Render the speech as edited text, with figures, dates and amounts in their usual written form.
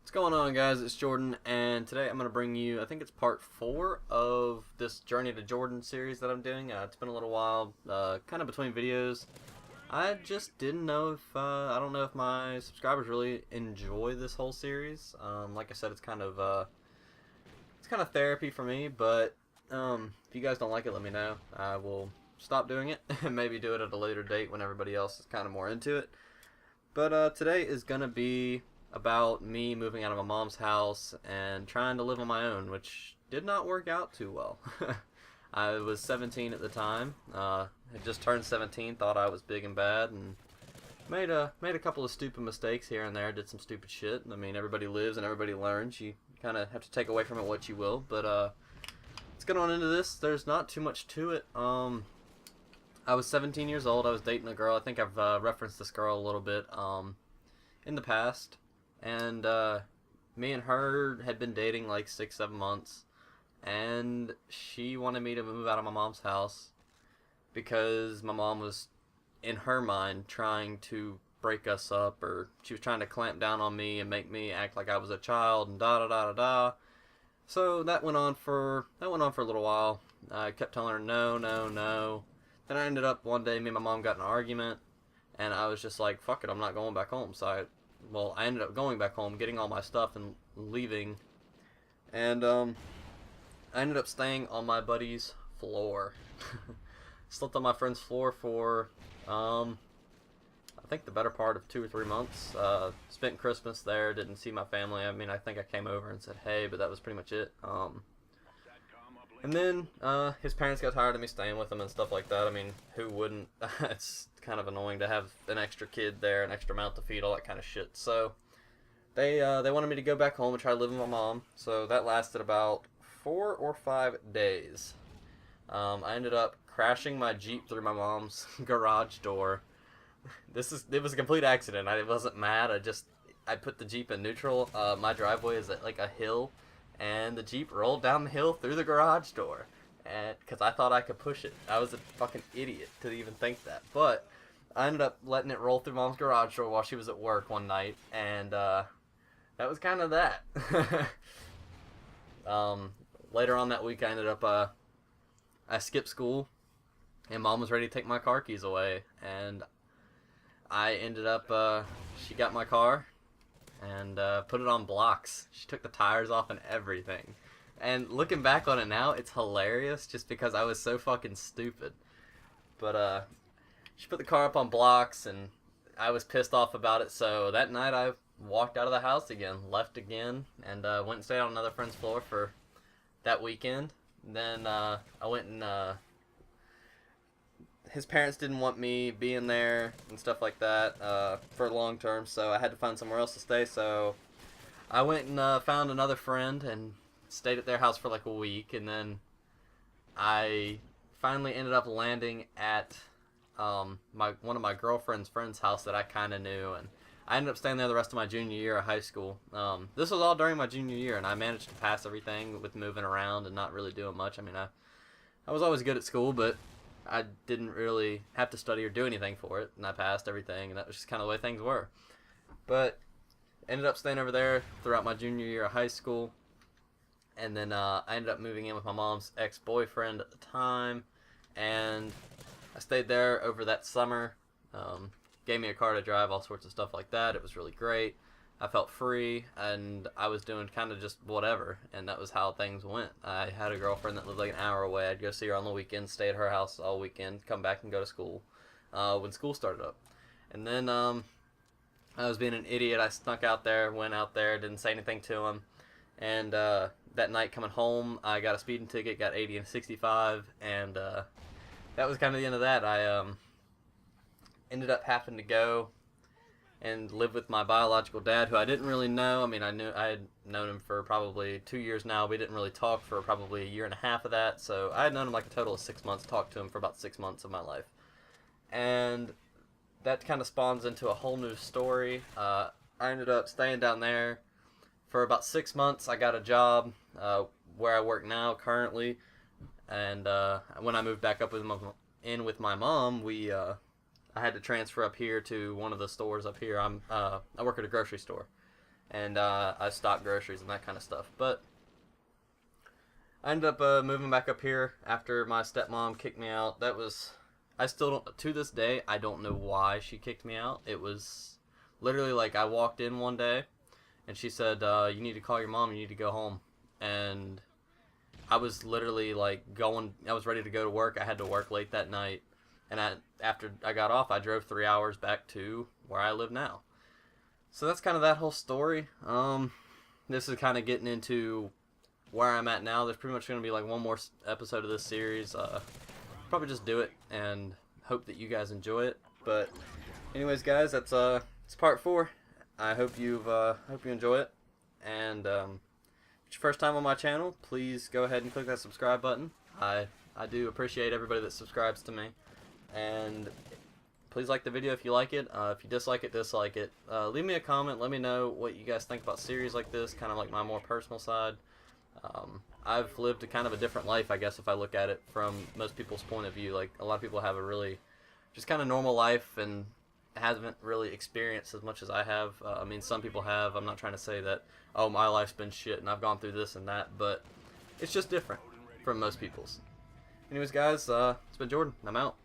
What's going on, guys? It's Jordan, and today I'm going to bring you, I think it's part 4 of this Journey to Jordan series that I'm doing. It's been a little while, kind of between videos. I just didn't know if, I don't know if my subscribers really enjoy this whole series. Like I said, it's kind of therapy for me, but if you guys don't like it, let me know. I will stop doing it and maybe do it at a later date when everybody else is kind of more into it. But today is going to be about me moving out of my mom's house and trying to live on my own, which did not work out too well. I was 17 at the time. Had just turned 17, thought I was big and bad, and made a couple of stupid mistakes here and there. Did some stupid shit. I mean, everybody lives and everybody learns. You kind of have to take away from it what you will. But let's get on into this. There's not too much to it. I was 17 years old. I was dating a girl. I think I've referenced this girl a little bit in the past. And me and her had been dating like 6-7 months, and she wanted me to move out of my mom's house because my mom was, in her mind, trying to break us up, or she was trying to clamp down on me and make me act like I was a child, and da da da da da. So that went on for a little while. I kept telling her no, no, no. Then I ended up one day, me and my mom got in an argument, and I was just like, fuck it, I'm not going back home. I ended up going back home, getting all my stuff and leaving. And I ended up staying on my buddy's floor. Slept on my friend's floor for I think the better part of 2 or 3 months. Spent Christmas there, didn't see my family. I mean, I think I came over and said hey, but that was pretty much it. And then his parents got tired of me staying with him and stuff like that. I mean, who wouldn't? It's kind of annoying to have an extra kid there, an extra mouth to feed, all that kind of shit. So they wanted me to go back home and try to live with my mom. So that lasted about 4 or 5 days. I ended up crashing my Jeep through my mom's garage door. It was a complete accident. I wasn't mad. I put the Jeep in neutral. My driveway is at like a hill, and the Jeep rolled down the hill through the garage door, and because I thought I could push it. I was a fucking idiot to even think that. But I ended up letting it roll through Mom's garage door while she was at work one night, and that was kind of that. Later on that week, I skipped school, and Mom was ready to take my car keys away, and I ended up, she got my car and put it on blocks. She took the tires off and everything. And looking back on it now, it's hilarious just because I was so fucking stupid. But she put the car up on blocks, and I was pissed off about it. So that night I walked out of the house again, left again, and went and stayed on another friend's floor for that weekend. Then I went and his parents didn't want me being there and stuff like that for long term, so I had to find somewhere else to stay. So I went and found another friend and stayed at their house for like a week, and then I finally ended up landing at one of my girlfriend's friend's house that I kind of knew, and I ended up staying there the rest of my junior year of high school. This was all during my junior year, and I managed to pass everything with moving around and not really doing much. I mean, I was always good at school, but I didn't really have to study or do anything for it, and I passed everything, and that was just kind of the way things were. But ended up staying over there throughout my junior year of high school, and then I ended up moving in with my mom's ex-boyfriend at the time, and I stayed there over that summer. Gave me a car to drive, all sorts of stuff like that. It was really great. I felt free, and I was doing kind of just whatever, and that was how things went. I had a girlfriend that lived like an hour away. I'd go see her on the weekend, stay at her house all weekend, come back and go to school when school started up. And then I was being an idiot. I snuck out there, went out there, didn't say anything to him. And that night coming home, I got a speeding ticket, got 80 and 65, and that was kind of the end of that. I ended up having to go and live with my biological dad, who I didn't really know. I mean, I had known him for probably 2 years now. We didn't really talk for probably a year and a half of that, so I had known him like a total of 6 months, talked to him for about 6 months of my life. And that kind of spawns into a whole new story. I ended up staying down there for about 6 months. I got a job where I work now currently, and when I moved back up with my mom, I had to transfer up here to one of the stores up here. I work at a grocery store, and I stock groceries and that kind of stuff. But I ended up moving back up here after my stepmom kicked me out. I still don't, to this day, I don't know why she kicked me out. It was literally like I walked in one day and she said, you need to call your mom, you need to go home. And I was literally like I was ready to go to work. I had to work late that night. And after I got off, I drove 3 hours back to where I live now. So that's kind of that whole story. This is kind of getting into where I'm at now. There's pretty much going to be like one more episode of this series. Probably just do it and hope that you guys enjoy it. But anyways, guys, that's it's part 4. I hope you enjoy it. And if it's your first time on my channel, please go ahead and click that subscribe button. I do appreciate everybody that subscribes to me. And please like the video if you like it. If you dislike it, dislike it. Leave me a comment. Let me know what you guys think about series like this, kind of like my more personal side. I've lived a kind of a different life, I guess, if I look at it from most people's point of view. Like, a lot of people have a really just kind of normal life and haven't really experienced as much as I have. I mean, some people have. I'm not trying to say that, oh, my life's been shit and I've gone through this and that, but it's just different from most people's. Anyways, guys, it's been Jordan. I'm out.